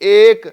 1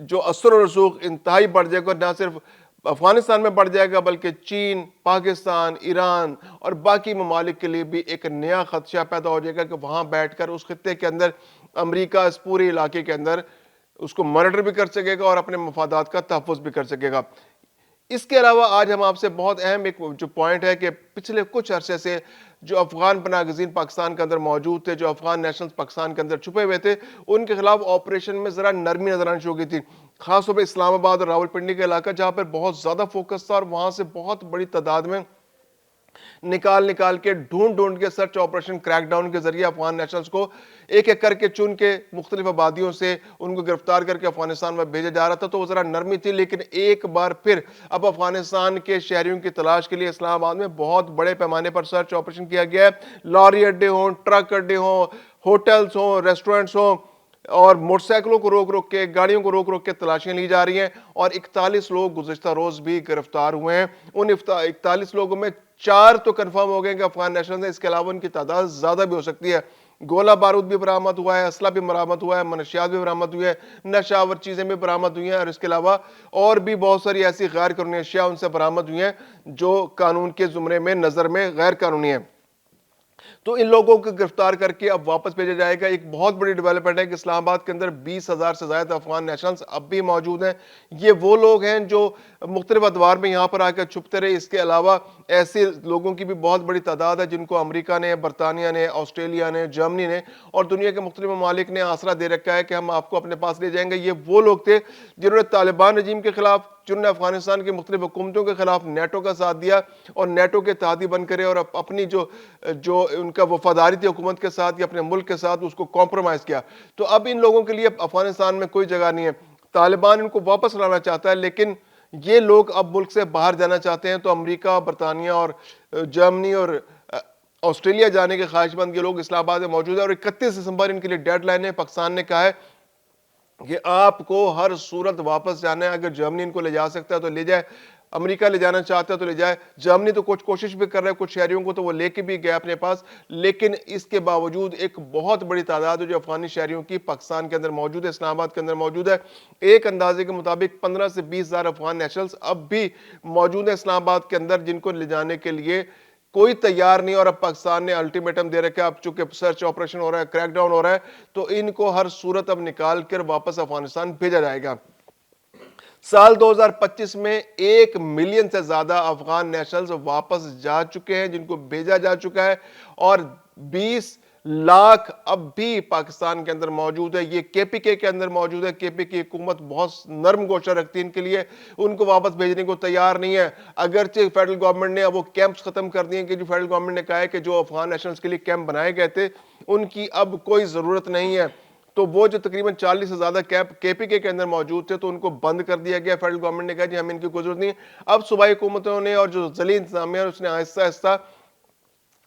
جو اثر و رسوخ انتہائی بڑھ جائے گا، نہ صرف افغانستان میں بڑھ جائے گا بلکہ چین، پاکستان، ایران اور باقی ممالک کے لیے بھی ایک نیا خدشہ پیدا ہو جائے گا کہ وہاں بیٹھ کر اس خطے کے اندر امریکہ اس پورے علاقے کے اندر اس کو مانیٹر بھی کر سکے گا اور اپنے مفادات کا تحفظ بھی کر سکے گا۔ اس کے علاوہ آج ہم آپ سے بہت اہم ایک جو پوائنٹ ہے کہ پچھلے کچھ عرصے سے جو افغان پناہ گزین پاکستان کے اندر موجود تھے، جو افغان نیشنلز پاکستان کے اندر چھپے ہوئے تھے، ان کے خلاف آپریشن میں ذرا نرمی نظر آنی شروع کی تھی، خاص طور پہ اسلام آباد اور راولپنڈی کا علاقہ جہاں پر بہت زیادہ فوکس تھا، اور وہاں سے بہت بڑی تعداد میں نکال کے ڈھونڈ کے سرچ آپریشن کریک ڈاؤن کے ذریعے افغان نیشنلز کو ایک ایک کر کے چن کے مختلف آبادیوں سے ان کو گرفتار کر کے افغانستان میں بھیجا جا رہا تھا، تو وہ ذرا نرمی تھی۔ لیکن ایک بار پھر اب افغانستان کے شہریوں کی تلاش کے لیے اسلام آباد میں بہت بڑے پیمانے پر سرچ آپریشن کیا گیا ہے۔ لاری اڈے ہوں، ٹرک اڈے ہوں، ہوٹلز ہوں، ریسٹورنٹس ہوں، اور موٹر سائیکلوں کو روک کے، گاڑیوں کو روک کے تلاشیاں لی جا رہی ہیں، اور 41 لوگ گزشتہ روز بھی گرفتار ہوئے ہیں۔ ان 41 لوگوں میں 4 تو کنفرم ہو گئے کہ افغان نیشنل ہیں، اس کے علاوہ ان کی تعداد زیادہ بھی ہو سکتی ہے۔ گولہ بارود بھی برآمد ہوا ہے، اسلحہ بھی برآمد ہوا ہے، منشیات بھی برآمد ہوئے ہیں، نشہ آور چیزیں بھی برآمد ہوئی ہیں، اور اس کے علاوہ اور بھی بہت ساری ایسی غیر قانونی اشیاء ان سے برآمد ہوئی ہیں جو قانون کے زمرے میں نظر میں غیر قانونی ہیں۔ تو ان لوگوں کو گرفتار کر کے اب واپس بھیجا جائے گا۔ ایک بہت بڑی ڈیولپمنٹ ہے کہ اسلام آباد کے اندر 20,000 سے زائد افغان نیشنلز اب بھی موجود ہیں۔ یہ وہ لوگ ہیں جو مختلف ادوار میں یہاں پر آ کر چھپتے رہے۔ اس کے علاوہ ایسے لوگوں کی بھی بہت بڑی تعداد ہے جن کو امریکہ نے، برطانیہ نے، آسٹریلیا نے، جرمنی نے اور دنیا کے مختلف ممالک نے آسرا دے رکھا ہے کہ ہم آپ کو اپنے پاس لے جائیں گے۔ یہ وہ لوگ تھے جنہوں نے طالبان رجیم کے خلاف، جنہوں نے افغانستان کی مختلف حکومتوں کے خلاف نیٹو کا ساتھ دیا اور نیٹو کے اتحادی بن کرے، اور اپنی جو ان کا وفاداری تھی حکومت کے ساتھ یا اپنے ملک کے ساتھ، اس کو کمپرومائز کیا۔ تو اب ان لوگوں کے لیے افغانستان میں کوئی جگہ نہیں ہے۔ طالبان ان کو واپس لانا چاہتا ہے، لیکن یہ لوگ اب ملک سے باہر جانا چاہتے ہیں۔ تو امریکہ، برطانیہ اور جرمنی اور آسٹریلیا جانے کے خواہش مند یہ لوگ اسلام آباد میں موجود ہیں، اور 31 دسمبر ان کے لیے ڈیڈ لائن ہے۔ پاکستان نے کہا ہے کہ آپ کو ہر صورت واپس جانا ہے۔ اگر جرمنی ان کو لے جا سکتا ہے تو لے جائے، امریکہ لے جانا چاہتا ہے تو لے جائے۔ جرمنی تو کچھ کوشش بھی کر رہا ہے، کچھ شہریوں کو تو وہ لے کے بھی گیا اپنے پاس، لیکن اس کے باوجود ایک بہت بڑی تعداد ہے جو افغانی شہریوں کی پاکستان کے اندر موجود ہے، اسلام آباد کے اندر موجود ہے۔ ایک اندازے کے مطابق 15 سے 20,000 افغان نیشنلز اب بھی موجود ہیں اسلام آباد کے اندر، جن کو لے جانے کے لیے کوئی تیار نہیں، اور اب پاکستان نے الٹیمیٹم دے رکھا ہے۔ اب چونکہ سرچ آپریشن ہو رہا ہے، کریک ڈاؤن ہو رہا ہے، تو ان کو ہر صورت اب نکال کر واپس افغانستان بھیجا جائے گا۔ سال 2025 میں 1 ملین سے زیادہ افغان نیشنلز واپس جا چکے ہیں، جن کو بھیجا جا چکا ہے، اور 20 لاکھ اب بھی پاکستان کے اندر موجود ہے۔ یہ کے پی کے اندر موجود ہے۔ کے پی کی حکومت بہت نرم گوشہ رکھتی ہے ان کے لیے، ان کو واپس بھیجنے کو تیار نہیں ہے۔ اگرچہ فیڈرل گورنمنٹ نے اب وہ کیمپس ختم کر دیے کہ جو فیڈرل گورنمنٹ نے کہا ہے کہ جو افغان نیشنلز کے لیے کیمپ بنائے گئے تھے ان کی اب کوئی ضرورت نہیں ہے، تو وہ جو تقریباً 40 سے زیادہ کیمپ کے پی کے اندر موجود تھے تو ان کو بند کر دیا گیا۔ فیڈرل گورنمنٹ نے کہا جی ہم ان کی کوئی ضرورت نہیں ہے۔ اب صوبائی حکومتوں نے اور جو ذیلی انتظامیہ اس نے آہستہ آہستہ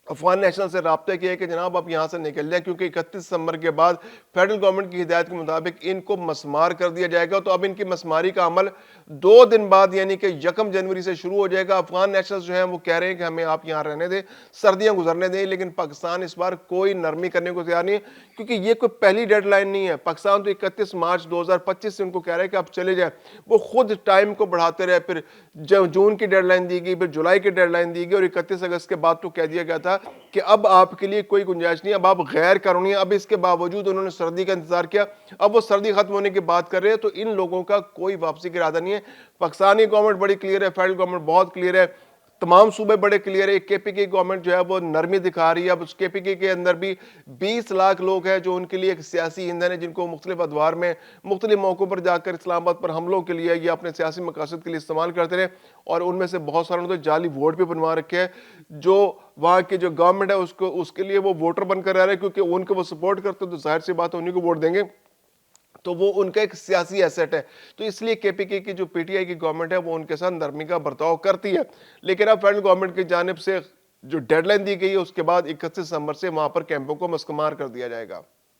افغان نیشنل سے رابطہ کیا ہے کہ جناب آپ یہاں سے نکل جائیں، کیونکہ 31 دسمبر کے بعد فیڈرل گورنمنٹ کی ہدایت کے مطابق ان کو مسمار کر دیا جائے گا۔ تو اب ان کی مسماری کا عمل 2 دن بعد یعنی کہ 1 جنوری سے شروع ہو جائے گا۔ افغان نیشنل جو ہیں وہ کہہ رہے ہیں کہ ہمیں آپ یہاں رہنے دیں، سردیاں گزرنے دیں، لیکن پاکستان اس بار کوئی نرمی کرنے کو تیار نہیں ہے، کیونکہ یہ کوئی پہلی ڈیڈ لائن نہیں ہے۔ پاکستان تو 31 مارچ 2025 سے ان کو کہہ رہا ہے کہ آپ چلے جائیں، وہ خود ٹائم کو بڑھاتے رہے، پھر جون کی ڈیڈ لائن دی گئی، پھر جولائی کی ڈیڈ لائن دی گئی، اور 31 اگست کے بعد تو کہہ دیا گیا تھا کہ اب آپ کے لیے کوئی گنجائش نہیں، اب آپ غیر قانونی ہیں۔ اب اس کے باوجود انہوں نے سردی کا انتظار کیا، اب وہ سردی ختم ہونے کی بات کر رہے ہیں، تو ان لوگوں کا کوئی واپسی کا ارادہ نہیں ہے۔ پاکستانی گورنمنٹ بڑی کلیئر ہے، فیڈرل گورنمنٹ بہت کلیئر ہے، تمام صوبے بڑے کلیئر ہے۔ کے پی کی گورنمنٹ جو ہے وہ نرمی دکھا رہی ہے۔ اب اس کے پی کے اندر بھی 20 لاکھ لوگ ہیں جو ان کے لیے ایک سیاسی ایندھن ہے، جن کو مختلف ادوار میں مختلف موقعوں پر جا کر اسلام آباد پر حملوں کے لیے یا اپنے سیاسی مقاصد کے لیے استعمال کرتے رہے، اور ان میں سے بہت ساروں نے تو جعلی ووٹ بھی بنوا رکھے ہیں۔ جو وہاں کی جو گورنمنٹ ہے اس کے لیے وہ ووٹر بن کر رہ رہے ہیں، کیونکہ ان کو وہ سپورٹ کرتے ہیں تو ظاہر سی بات ہے انہیں کو ووٹ دیں گے، تو وہ ان کا ایک سیاسی ایسٹ ہے۔ تو اس لیے کے پی کے کی جو پی ٹی آئی کی گورنمنٹ ہے وہ ان کے ساتھ نرمی کا برتاؤ کرتی ہے، لیکن اب فیڈرل گورنمنٹ کی جانب سے جو ڈیڈ لائن دی گئی ہے اس کے بعد 31 دسمبر سے وہاں پر کیمپوں کو مسمار کر دیا جائے گا۔